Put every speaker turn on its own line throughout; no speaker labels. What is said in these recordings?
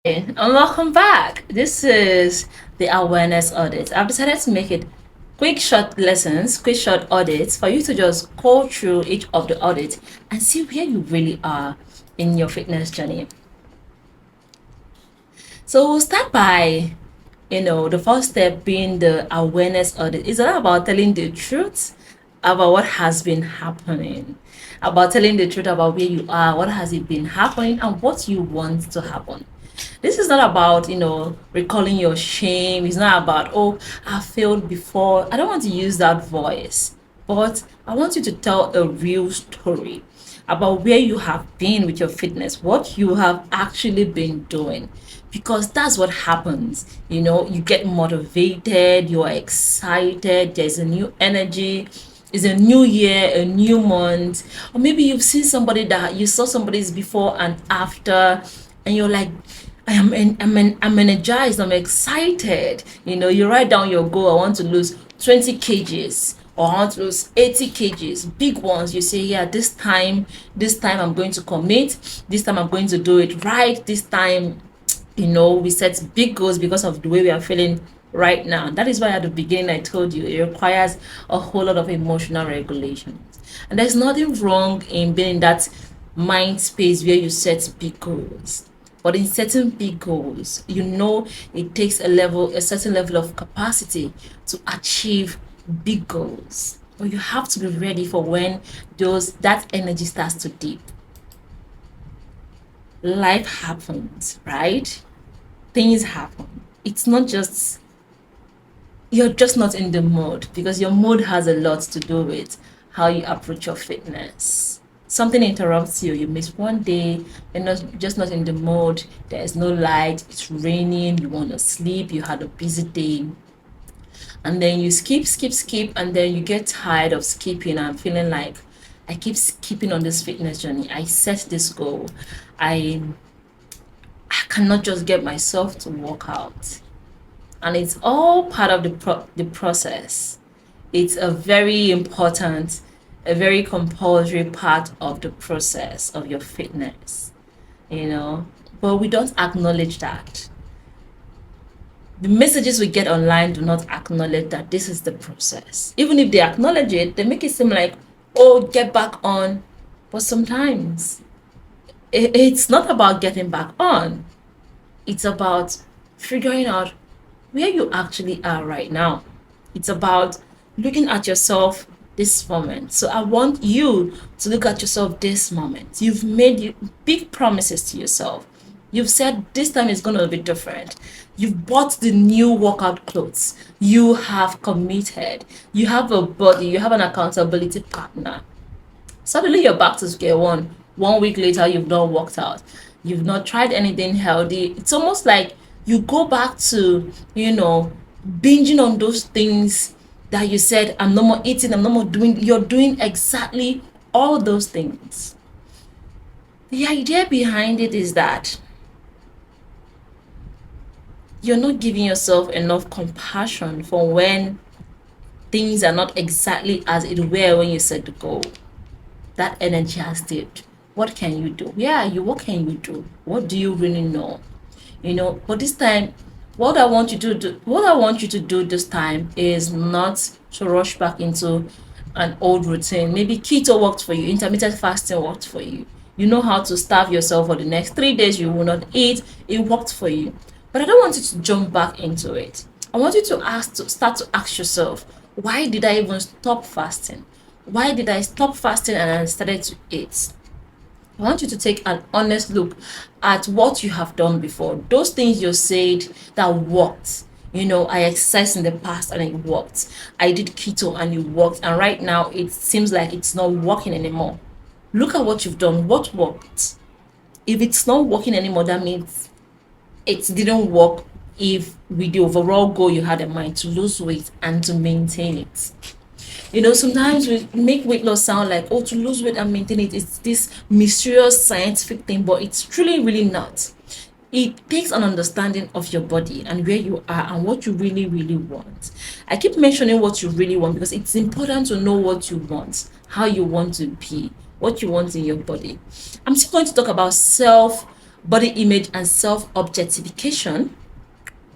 And welcome back. This is the awareness audit. I've decided to make it quick, short lessons, quick, short audits for you to just go through each of the audits and see where you really are in your fitness journey. So we'll start by, the first step being the awareness audit. It's all about telling the truth about what has been happening, about telling the truth about where you are, what has it been happening, and what you want to happen. This is not about, recalling your shame. It's not about, oh, I failed before. I don't want to use that voice, but I want you to tell a real story about where you have been with your fitness, what you have actually been doing. Because that's what happens. You get motivated, you're excited, there's a new energy, it's a new year, a new month, or maybe you've seen somebody that you saw somebody's before and after, and you're like, I'm energized, I'm excited. You write down your goal. I want to lose 20 kgs or I want to lose 80 kgs. Big ones. You say, yeah, this time I'm going to commit. This time I'm going to do it right. This time, we set big goals because of the way we are feeling right now. That is why at the beginning I told you it requires a whole lot of emotional regulation. And there's nothing wrong in being in that mind space where you set big goals. But in setting big goals, it takes a certain level of capacity to achieve big goals. But you have to be ready for when that energy starts to dip. Life happens, right? Things happen. It's not just you're just not in the mood, because your mood has a lot to do with how you approach your fitness. Something interrupts you, you miss one day, you're not in the mood, there's no light, it's raining, you want to sleep, you had a busy day, and then you skip, and then you get tired of skipping and feeling like, I keep skipping on this fitness journey. I set this goal. I cannot just get myself to work out. And it's all part of the process. It's a very important, a very compulsory part of the process of your fitness, But we don't acknowledge that. The messages we get online do not acknowledge that this is the process. Even if they acknowledge it, they make it seem like, oh, get back on. But sometimes it's not about getting back on. It's about figuring out where you actually are right now. It's about looking at yourself this moment. So I want you to look at yourself this moment. You've made big promises to yourself. You've said this time is going to be different. You've bought the new workout clothes. You have committed. You have a body. You have an accountability partner. Suddenly you're back to square one. 1 week later, you've not worked out. You've not tried anything healthy. It's almost like you go back to, binging on those things that you said, I'm no more eating, I'm no more doing. You're doing exactly all those things. The idea behind it is that you're not giving yourself enough compassion for when things are not exactly as it were when you set the goal. That energy has dipped. What can you do? What can you do? What do you really know? But this time, what I want you to do this time is not to rush back into an old routine. Maybe keto worked for you, intermittent fasting worked for you. You know how to starve yourself for the next 3 days, you will not eat. It worked for you. But I don't want you to jump back into it. I want you to start to ask yourself, why did I even stop fasting? Why did I stop fasting and I started to eat? I want you to take an honest look at what you have done before. Those things you said that worked. I exercised in the past and it worked. I did keto and it worked. And right now it seems like it's not working anymore. Look at what you've done. What worked? If it's not working anymore, that means it didn't work if with the overall goal you had in mind to lose weight and to maintain it. Sometimes we make weight loss sound like, oh, to lose weight and maintain it, it's this mysterious scientific thing, but it's truly, really not. It takes an understanding of your body and where you are and what you really, really want. I keep mentioning what you really want because it's important to know what you want, how you want to be, what you want in your body. I'm still going to talk about self body image and self-objectification.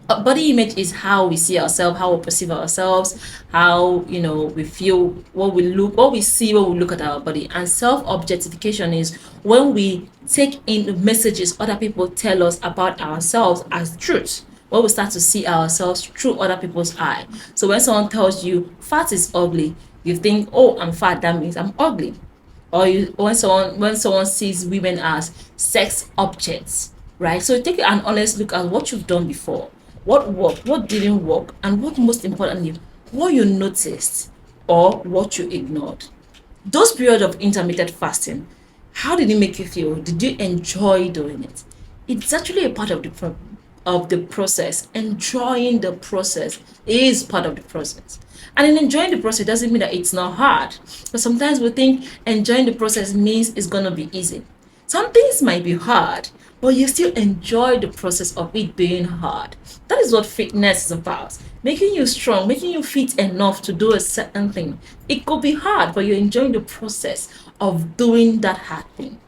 Body image is how we see ourselves, how we perceive ourselves, how we feel, what we look, what we see when we look at our body. And self-objectification is when we take in the messages other people tell us about ourselves as truth, when we start to see ourselves through other people's eye. So when someone tells you fat is ugly, you think, oh, I'm fat, that means I'm ugly. Or when someone sees women as sex objects, right? So take an honest look at what you've done before, what worked, what didn't work, and what, most importantly, what you noticed or what you ignored. Those periods of intermittent fasting, how did it make you feel? Did you enjoy doing it? It's actually a part of the process. Enjoying the process is part of the process. And in enjoying the process doesn't mean that it's not hard. But sometimes we think enjoying the process means it's gonna be easy. Some things might be hard, but you still enjoy the process of it being hard. That is what fitness is about. Making you strong, making you fit enough to do a certain thing. It could be hard, but you're enjoying the process of doing that hard thing.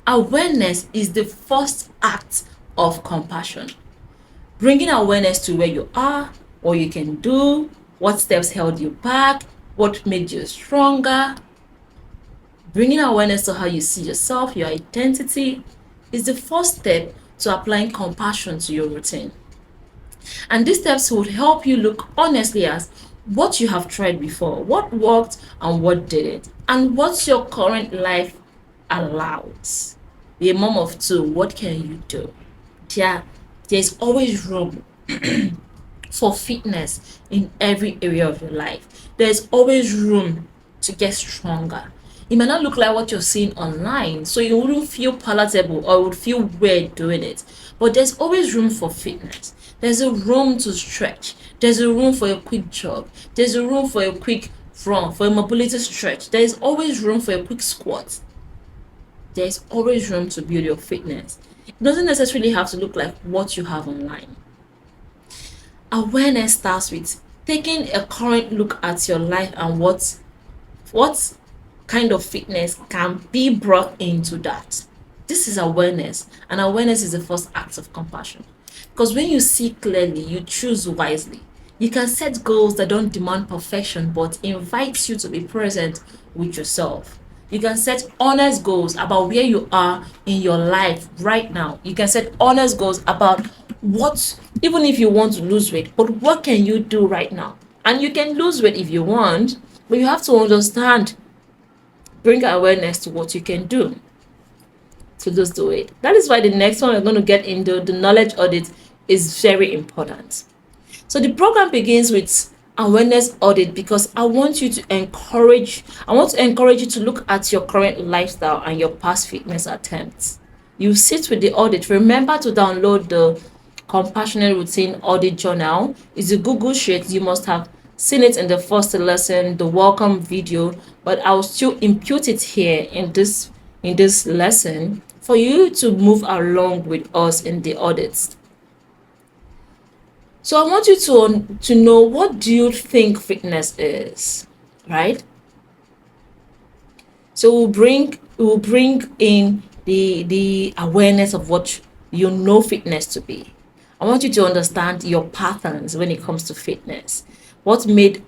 Awareness is the first act of compassion. Bringing awareness to where you are, what you can do, what steps held you back, what made you stronger. Bringing awareness to how you see yourself, your identity, is the first step to applying compassion to your routine. And these steps would help you look honestly at what you have tried before, what worked and what didn't, and what your current life allows. Be a mom of two, what can you do? There's always room for fitness in every area of your life. There's always room to get stronger. It may not look like what you're seeing online, so you wouldn't feel palatable or would feel weird doing it. But there's always room for fitness. There's a room to stretch. There's a room for a quick jog. There's a room for a quick run, for a mobility stretch. There's always room for a quick squat. There's always room to build your fitness. It doesn't necessarily have to look like what you have online. Awareness starts with taking a current look at your life and what kind of fitness can be brought into that. This is awareness, and awareness is the first act of compassion. Because when you see clearly, you choose wisely. You can set goals that don't demand perfection but invite you to be present with yourself. You can set honest goals about where you are in your life right now. You can set honest goals about what, even if you want to lose weight, but what can you do right now? And you can lose weight if you want, but you have to understand, bring awareness to what you can do to lose the weight. That is why the next one we're going to get into, the knowledge audit, is very important. So the program begins with awareness audit because I want to encourage you to look at your current lifestyle and your past fitness attempts. You sit with the audit. Remember to download the compassionate routine audit journal. It's a Google sheet. You must have seen it in the first lesson, the welcome video, but I'll still impute it here in this lesson for you to move along with us in the audits. So I want you to know, what do you think fitness is, right? So we'll bring in the awareness of what you know fitness to be. I want you to understand your patterns when it comes to fitness. What made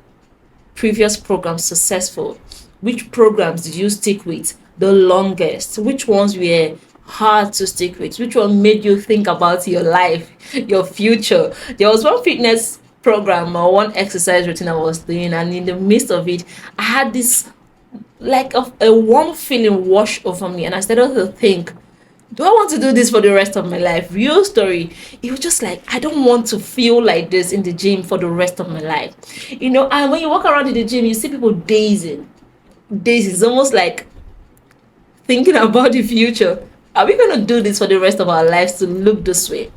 previous programs successful? Which programs did you stick with the longest? Which ones were hard to stick with? Which one made you think about your life, your future? There was one fitness program or one exercise routine I was doing, and in the midst of it, I had this like a warm feeling wash over me, and I started to think, do I want to do this for the rest of my life? Real story. It was just like, I don't want to feel like this in the gym for the rest of my life. And when you walk around in the gym, you see people dazing. It's almost like thinking about the future. Are we going to do this for the rest of our lives to look this way?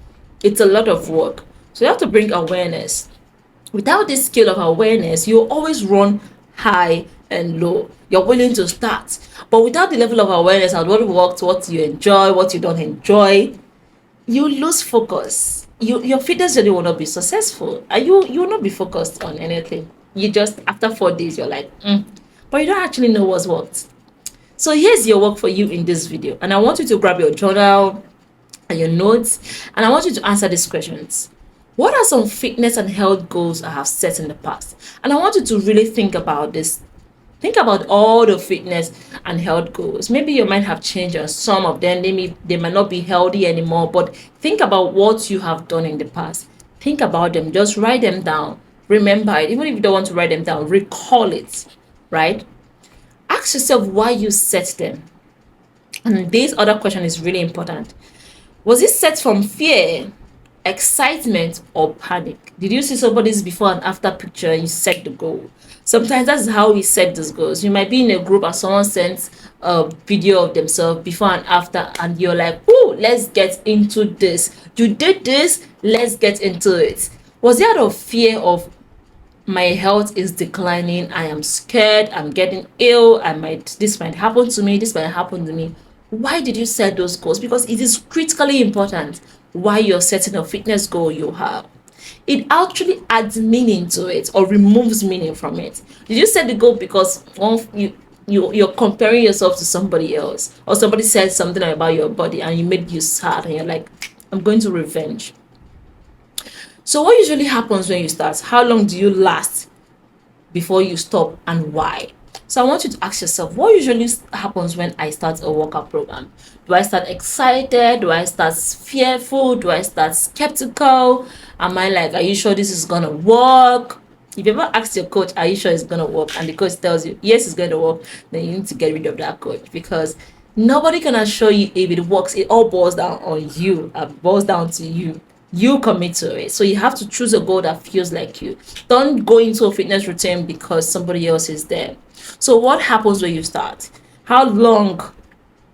It's a lot of work. So you have to bring awareness. Without this skill of awareness, you always run high and low. You're willing to start, but without the level of awareness of what works, what you enjoy, what you don't enjoy, you lose focus. Your fitness journey will not be successful, and you will not be focused on anything. You just, after 4 days, you're like, but you don't actually know what's worked. So here's your work for you in this video, and I want you to grab your journal, and your notes, and I want you to answer these questions. What are some fitness and health goals I have set in the past? And I want you to really think about this. Think about all the fitness and health goals. Maybe you might have changed on some of them. They might not be healthy anymore, but think about what you have done in the past. Think about them. Just write them down. Remember it. Even if you don't want to write them down, recall it, right? Ask yourself why you set them. And this other question is really important. Was it set from fear, excitement, or panic? Did you see somebody's before and after picture and you set the goal? Sometimes that's how we set those goals. You might be in a group and someone sends a video of themselves before and after, and you're like, oh, let's get into this. You did this, let's get into it. Was it out of fear of my health is declining, I am scared, I'm getting ill, this might happen to me, this might happen to me? Why did you set those goals? Because it is critically important why you're setting a fitness goal you have. It actually adds meaning to it or removes meaning from it. Did you set the goal because you're comparing yourself to somebody else, or somebody said something about your body and you made you sad and you're like, I'm going to revenge? So what usually happens when you start? How long do you last before you stop, and why? So I want you to ask yourself, what usually happens when I start a workout program? Do I start excited? Do I start fearful? Do I start skeptical? Am I like, are you sure this is gonna work? If you ever ask your coach, are you sure it's gonna work? And the coach tells you, yes, it's gonna work, then you need to get rid of that coach, because nobody can assure you if it works. It all boils down on you. It boils down to you. You commit to it. So you have to choose a goal that feels like you. Don't go into a fitness routine because somebody else is there. So what happens when you start? How long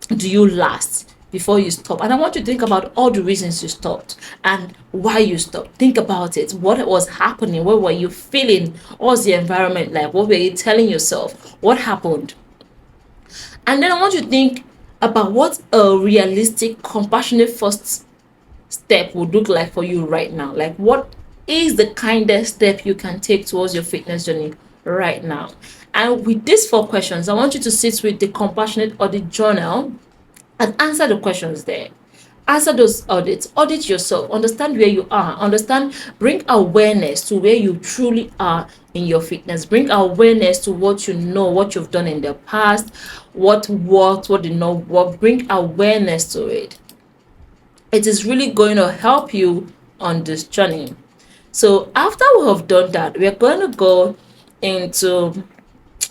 do you last before you stop? And I want you to think about all the reasons you stopped and why you stopped. Think about it. What was happening? What were you feeling? What was the environment like? What were you telling yourself? What happened? And then I want you to think about what a realistic, compassionate first step would look like for you right now. Like, what is the kindest step you can take towards your fitness journey right now? And with these 4 questions, I want you to sit with the compassionate audit journal and answer the questions there. Answer those audits. Audit yourself. Understand where you are. Bring awareness to where you truly are in your fitness. Bring awareness to what you know, what you've done in the past, what worked, what did not work. Bring awareness to it. It is really going to help you on this journey. So after we have done that, we're going to go into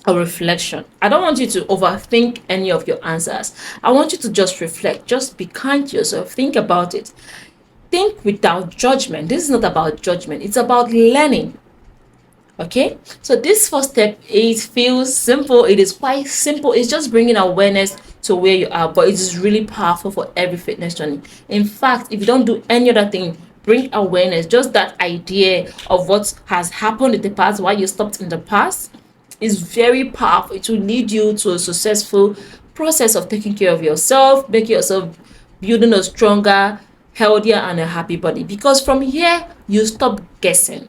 a reflection. I don't want you to overthink any of your answers. I want you to just reflect. Just be kind to yourself. Think about it. Think without judgment. This is not about judgment. It's about learning. Okay, so this first step, it feels simple. It is quite simple. It's just bringing awareness to where you are, but it is really powerful for every fitness journey. In fact, if you don't do any other thing, bring awareness, just that idea of what has happened in the past, why you stopped in the past, is very powerful. It will lead you to a successful process of taking care of yourself, making yourself, building a stronger, healthier, and a happy body. Because from here, you stop guessing.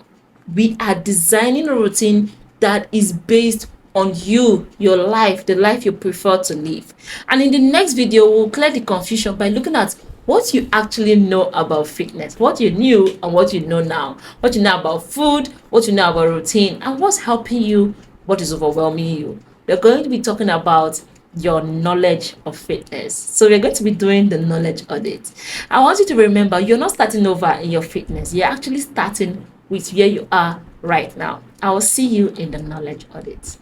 We are designing a routine that is based on you, your life, the life you prefer to live. And in the next video, we'll clear the confusion by looking at what you actually know about fitness, what you knew and what you know now, what you know about food, what you know about routine, and what's helping you, what is overwhelming you. We're going to be talking about your knowledge of fitness. So we're going to be doing the knowledge audit. I want you to remember, you're not starting over in your fitness. You're actually starting with where you are right now. I will see you in the knowledge audit.